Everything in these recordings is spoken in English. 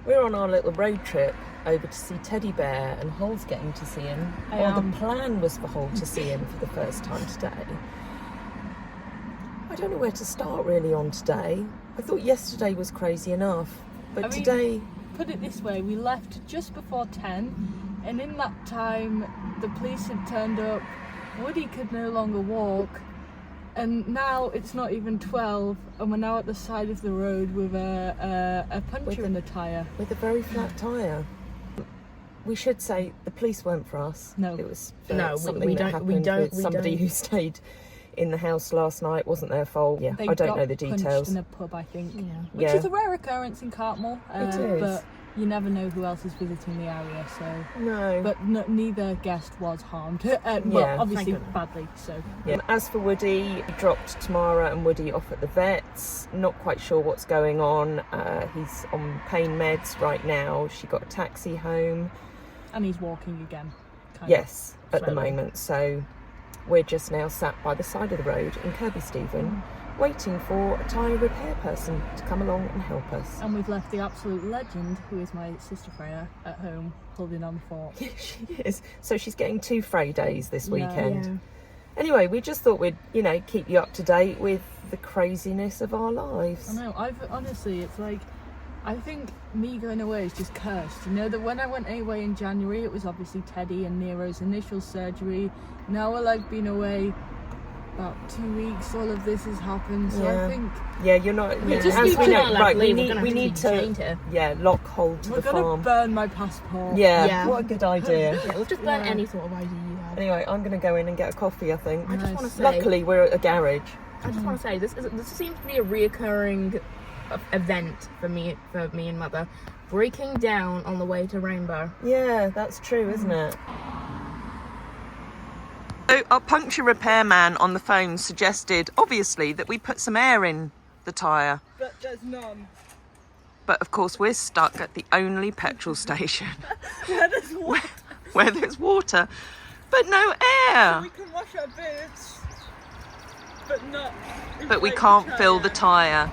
We're on our little road trip over to see Teddy Bear, and Hol's getting to see him. The plan was for Hol to see him for the first time today. I don't know where to start really on today. I thought yesterday was crazy enough, but today... Put it this way, we left just before 10, and in that time the police had turned up, Woody could no longer walk, and now it's not even 12, and we're now at the side of the road with a puncture in the tyre. With a very flat tyre. We should say the police weren't for us. No. It was something that happened with somebody who stayed in the house last night. Wasn't their fault. Yeah, I don't know the details. Punched in a pub, I think. Yeah. Which is a rare occurrence in Cartmel. It is. But you never know who else is visiting the area, so... No. But neither guest was harmed. Well, obviously badly, so... Yeah. As for Woody, we dropped Tamara and Woody off at the vet's. Not quite sure what's going on. He's on pain meds right now. She got a taxi home. And he's walking again. Yes, at the moment. So we're just now sat by the side of the road in Kirby Stephen, waiting for a tyre repair person to come along and help us. And we've left the absolute legend, who is my sister Freya, at home holding on the fort. Yeah, she is. So she's getting 2 Frey days this weekend. Yeah. Anyway, we just thought we'd, keep you up to date with the craziness of our lives. I know. Honestly, it's like, I think me going away is just cursed. That when I went away in January, it was obviously Teddy and Nero's initial surgery. Now we're been away about 2 weeks, all of this has happened, so I think... Yeah, you're not... We just need to not we need need to lock hold to the farm. We're going to burn my passport. Yeah, what a good idea. Yeah, we'll just burn any sort of ID you have. Anyway, I'm going to go in and get a coffee, I think. I just want to say... Luckily, we're at a garage. I just want to say, this seems to be a reoccurring event for me and Mother. Breaking down on the way to Rainbow. Yeah, that's true, isn't it? So our puncture repairman on the phone suggested, obviously, that we put some air in the tyre. But there's none. But of course, we're stuck at the only petrol station Where there's water. where there's water, but no air. So we can wash our boots, but not. But we can't fill the tyre.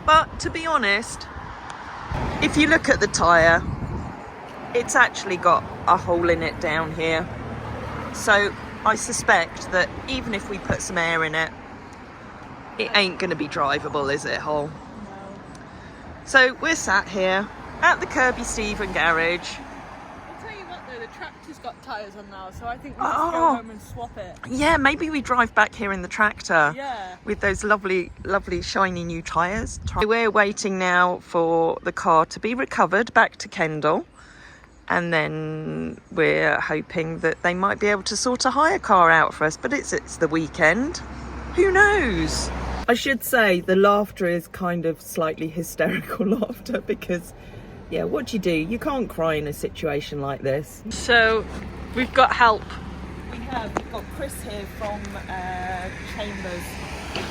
But to be honest, if you look at the tyre, it's actually got a hole in it down here. So I suspect that even if we put some air in it, it ain't going to be drivable, is it, Hol? No. So we're sat here at the Kirby Stephen garage. I'll tell you what though, the tractor's got tyres on now, so I think we just go home and swap it. Yeah, maybe we drive back here in the tractor. Yeah. With those lovely, lovely shiny new tyres. We're waiting now for the car to be recovered back to Kendal. And then we're hoping that they might be able to sort a hire car out for us. But it's the weekend. Who knows? I should say the laughter is kind of slightly hysterical laughter because, yeah, what do? You can't cry in a situation like this. So, we've got help. We've got Chris here from Chambers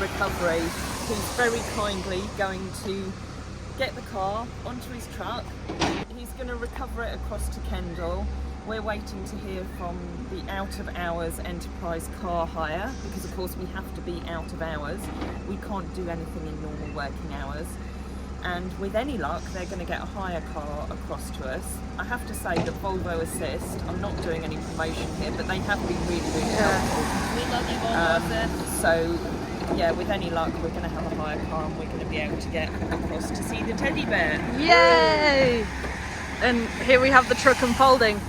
Recovery, who's very kindly going to get the car onto his truck. He's going to recover it across to Kendal. We're waiting to hear from the out of hours enterprise car hire because of course we have to be out of hours. We can't do anything in normal working hours. And with any luck, they're going to get a hire car across to us. I have to say that Volvo Assist, I'm not doing any promotion here, but they have been really, really helpful. We love you, Volvo Assist. So, yeah, with any luck, we're going to have a hire car and we're going to be able to get across to see the teddy bear. Yay! And here we have the truck unfolding.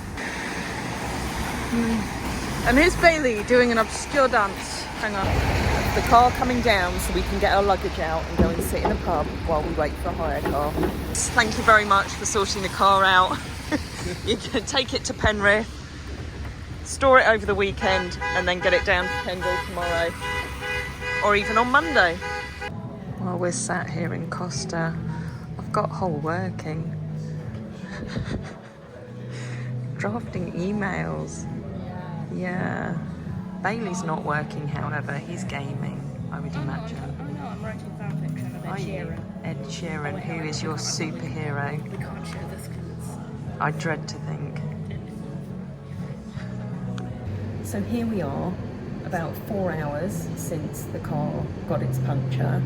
And here's Bailey doing an obscure dance. Hang on. The car coming down so we can get our luggage out and go and sit in a pub while we wait for a hire car. Thank you very much for sorting the car out. You can take it to Penrith, store it over the weekend and then get it down to Kendal tomorrow or even on Monday. While we're sat here in Costa, I've got Hol working. Drafting emails. Yeah. Bailey's not working, however. He's gaming, I would imagine. No, I'm writing fanfiction of Ed Sheeran. Ed Sheeran, who is your superhero? We can't share this because I dread to think. So here we are, about 4 hours since the car got its puncture,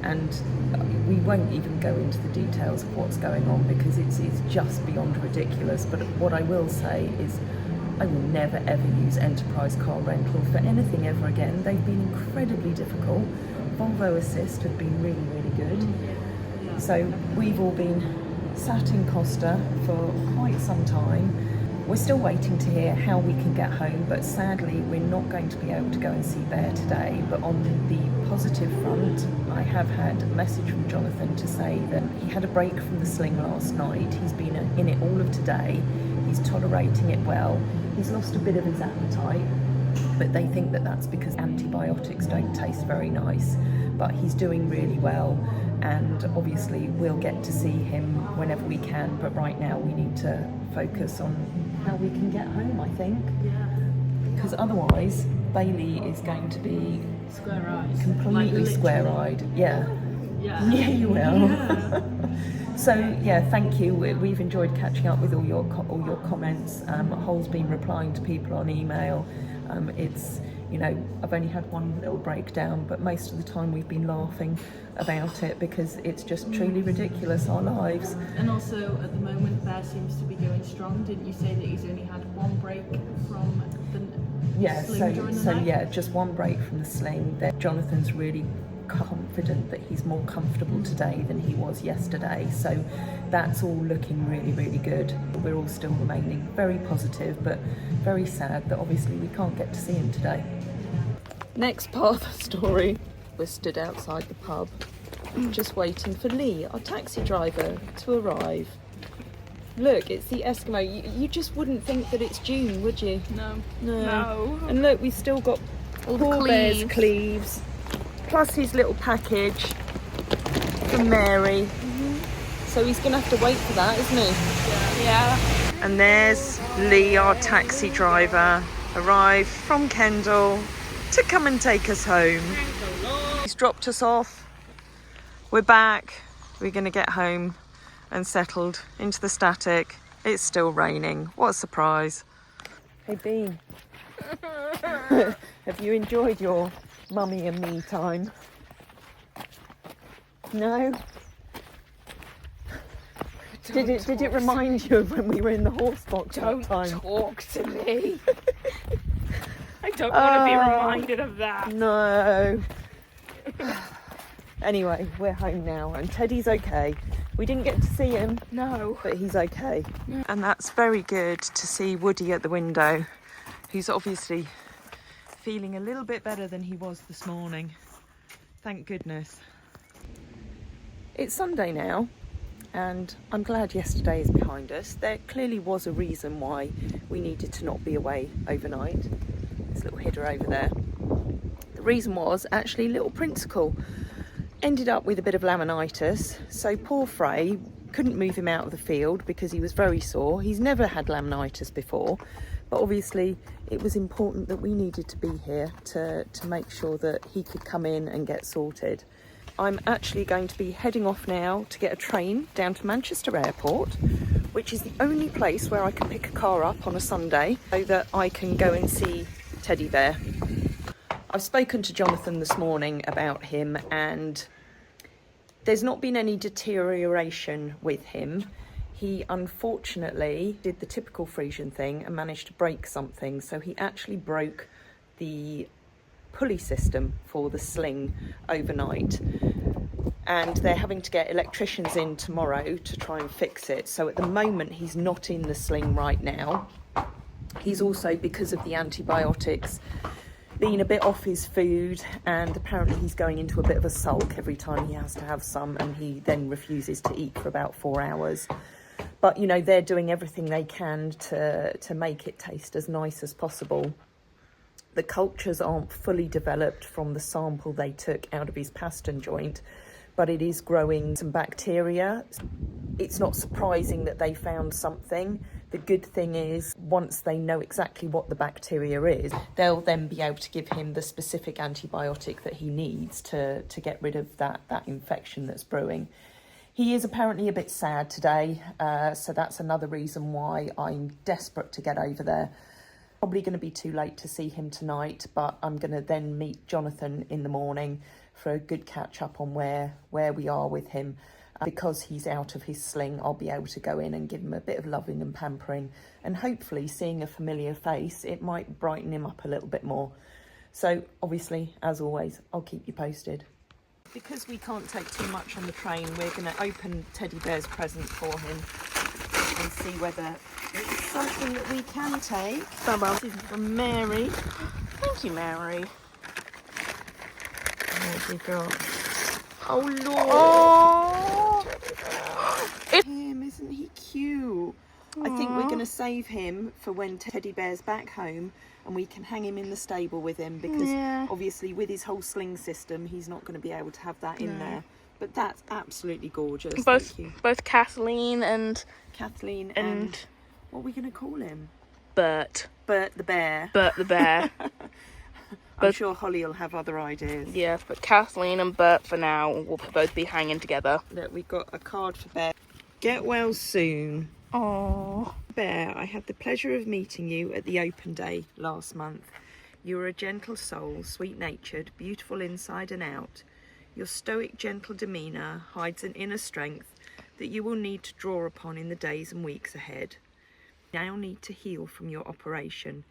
and we won't even go into the details of what's going on because it's just beyond ridiculous. But what I will say is I will never ever use Enterprise car rental for anything ever again. They've been incredibly difficult. Volvo Assist have been really, really good. So we've all been sat in Costa for quite some time. We're still waiting to hear how we can get home, but sadly we're not going to be able to go and see Bear today. But on the positive front, I have had a message from Jonathan to say that he had a break from the sling last night. He's been in it all of today. He's tolerating it well. He's lost a bit of his appetite, but they think that that's because antibiotics don't taste very nice. But he's doing really well, and obviously we'll get to see him whenever we can, but right now we need to focus on how we can get home, I think. Because otherwise Bailey is going to be Square-eyed. completely Like, square-eyed. Yeah, you will. So yeah, thank you. We've enjoyed catching up with all your comments. Hol's been replying to people on email. It's, you know, I've only had one little breakdown, but most of the time we've been laughing about it because it's just truly ridiculous, our lives. And also at the moment Bear seems to be going strong. Didn't you say that he's only had one break from the sling during the night? Yeah, just one break from the sling. That Jonathan's really confident that he's more comfortable today than he was yesterday, so that's all looking really, really good. We're all still remaining very positive, but very sad that obviously we can't get to see him today. Next part of the story, we're stood outside the pub just waiting for Lee, our taxi driver, to arrive. Look, it's the Eskimo. You just wouldn't think that it's June, would you? No. And look, we've still got All the poor Bear's cleaves. cleaves, plus his little package from Mary. So he's going to have to wait for that, isn't he? Yeah. And there's Lee, our taxi driver, arrived from Kendal to come and take us home. He's dropped us off. We're back. We're going to get home and settled into the static. It's still raining. What a surprise. Hey Bean, have you enjoyed your mummy and me time? No? Did it remind you of when we were in the horse box that time? Don't talk to me. I don't want to be reminded of that. No. Anyway, we're home now and Teddy's okay. We didn't get to see him. No. But he's okay. And that's very good to see Woody at the window, who's obviously feeling a little bit better than he was this morning. Thank goodness. It's Sunday now, and I'm glad yesterday is behind us. There clearly was a reason why we needed to not be away overnight. This little header over there. The reason was actually little Princicle ended up with a bit of laminitis, so poor Frey couldn't move him out of the field because he was very sore. He's never had laminitis before, but obviously it was important that we needed to be here to make sure that he could come in and get sorted. I'm actually going to be heading off now to get a train down to Manchester Airport, which is the only place where I can pick a car up on a Sunday so that I can go and see Teddy Bear. I've spoken to Jonathan this morning about him, and there's not been any deterioration with him. He unfortunately did the typical Friesian thing and managed to break something. So he actually broke the pulley system for the sling overnight. And they're having to get electricians in tomorrow to try and fix it. So at the moment, he's not in the sling right now. He's also, because of the antibiotics, been a bit off his food, and apparently he's going into a bit of a sulk every time he has to have some, and he then refuses to eat for about 4 hours. But, you know, they're doing everything they can to make it taste as nice as possible. The cultures aren't fully developed from the sample they took out of his pastern joint, but it is growing some bacteria. It's not surprising that they found something. The good thing is, once they know exactly what the bacteria is, they'll then be able to give him the specific antibiotic that he needs to get rid of that infection that's brewing. He is apparently a bit sad today, so that's another reason why I'm desperate to get over there. Probably going to be too late to see him tonight, but I'm going to then meet Jonathan in the morning for a good catch up on where we are with him. Because he's out of his sling, I'll be able to go in and give him a bit of loving and pampering, and hopefully seeing a familiar face, it might brighten him up a little bit more. So obviously, as always, I'll keep you posted. Because we can't take too much on the train, we're going to open Teddy Bear's present for him and see whether it's something that we can take. This is from Mary. Thank you, Mary. What we got? Oh Lord! Oh, Him, isn't he cute? I think we're going to save him for when Teddy Bear's back home, and we can hang him in the stable with him, because obviously with his whole sling system, he's not going to be able to have that in there. But that's absolutely gorgeous. both Kathleen and what are we going to call him? Bert. Bert the bear. Bert the bear. I'm sure Holly will have other ideas. Yeah, but Kathleen and Bert for now will both be hanging together. Look, we've got a card for Bear. Get well soon. Oh, Bear, I had the pleasure of meeting you at the open day last month. You are a gentle soul, sweet-natured, beautiful inside and out. Your stoic, gentle demeanour hides an inner strength that you will need to draw upon in the days and weeks ahead. You now need to heal from your operation.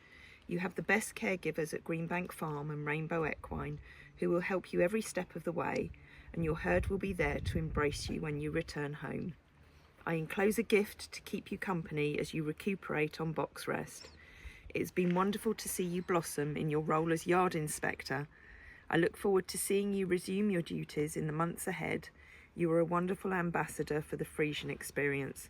You have the best caregivers at Greenbank Farm and Rainbow Equine who will help you every step of the way, and your herd will be there to embrace you when you return home. I enclose a gift to keep you company as you recuperate on box rest. It has been wonderful to see you blossom in your role as yard inspector. I look forward to seeing you resume your duties in the months ahead. You are a wonderful ambassador for the Friesian experience.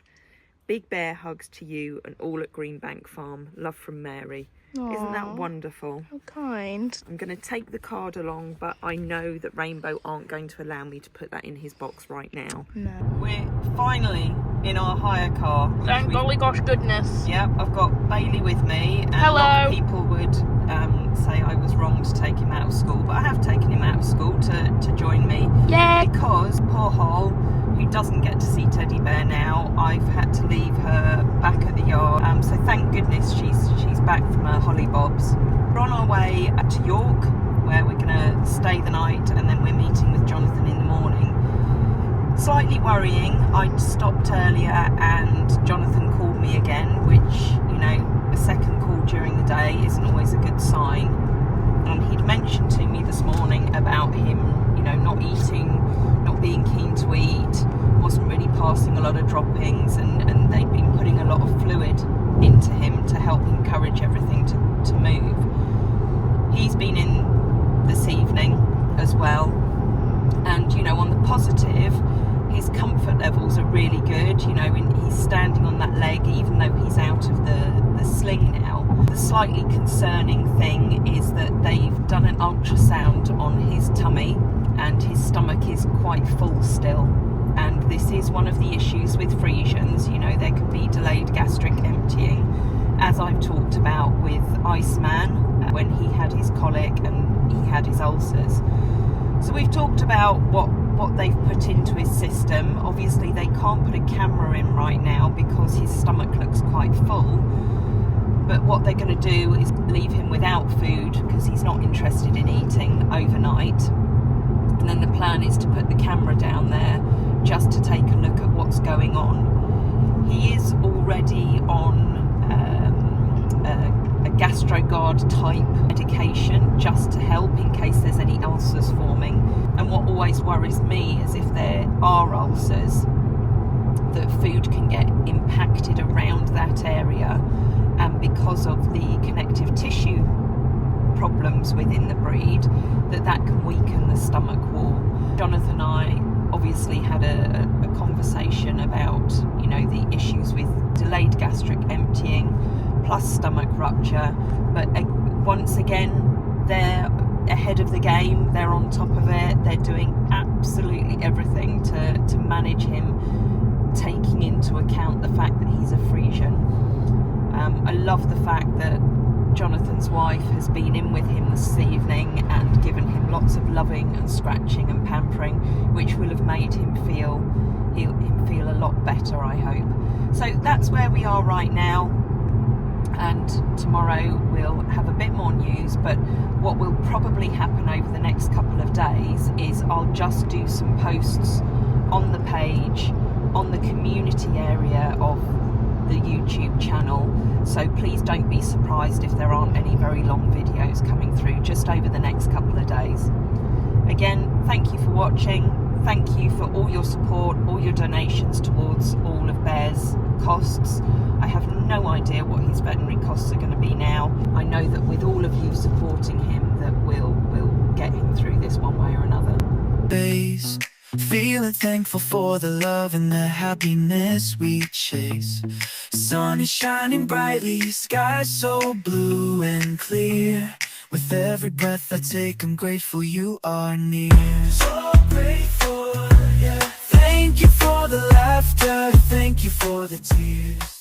Big bear hugs to you and all at Greenbank Farm. Love from Mary. aww. Isn't that wonderful? How kind. I'm going to take the card along, but I know that Rainbow aren't going to allow me to put that in his box right now. No. We're finally in our hire car. Thank golly gosh goodness. Yep, I've got Bailey with me. And Hello. A lot of people would say I was wrong to take him out of school, but I have taken him out of school to join me. Yeah. Because poor Hol, who doesn't get to see Teddy Bear now, I've had to leave her back at the yard. So thank goodness she's back from her hollybobs. We're on our way to York, where we're going to stay the night, and then we're meeting with Jonathan in the morning. Slightly worrying, I'd stopped earlier and Jonathan called me again, which, you know, a second call during the day isn't always a good sign. And he'd mentioned to me this morning about him, you know, not eating, not being keen to eat, wasn't really passing a lot of droppings, and they'd been putting a lot of fluid into him to help encourage everything to move. He's been in this evening as well, and, you know, on the positive, his comfort levels are really good. You know, he's standing on that leg even though he's out of the sling now. The slightly concerning thing is that they've done an ultrasound on his tummy and his stomach is quite full still. And this is one of the issues with Friesians. You know, there can be delayed gastric emptying, as I've talked about with Iceman when he had his colic and he had his ulcers. So we've talked about what they've put into his system. Obviously they can't put a camera in right now because his stomach looks quite full. But what they're going to do is leave him without food because he's not interested in eating overnight. And then the plan is to put the camera down there just to take a look at what's going on. He is already on a GastroGuard type medication just to help in case there's any ulcers forming. And what always worries me is if there are ulcers, that food can get impacted around that area, and because of the connective tissue problems within the breed, that can weaken the stomach wall. Jonathan and I obviously had a conversation about, you know, the issues with delayed gastric emptying plus stomach rupture, but once again they're ahead of the game, they're on top of it, they're doing absolutely everything to manage him, taking into account the fact that he's a Friesian. I love the fact that Jonathan's wife has been in with him this evening and given him lots of loving and scratching and pampering, which will have made him feel a lot better, I hope. So that's where we are right now. and tomorrow we'll have a bit more news. But what will probably happen over the next couple of days is I'll just do some posts on the page, on the community area of the YouTube channel, so please don't be surprised if there aren't any very long videos coming through just over the next couple of days. Again, thank you for watching. Thank you for all your support, all your donations towards all of Bear's costs. I have no idea what his veterinary costs are going to be now. I know that with all of you supporting him, that we'll get him through this one way or another. Days, feeling thankful for the love and the happiness we chase. Sun is shining brightly, sky so blue and clear. With every breath I take, I'm grateful you are near. So grateful, yeah. Thank you for the laughter, thank you for the tears.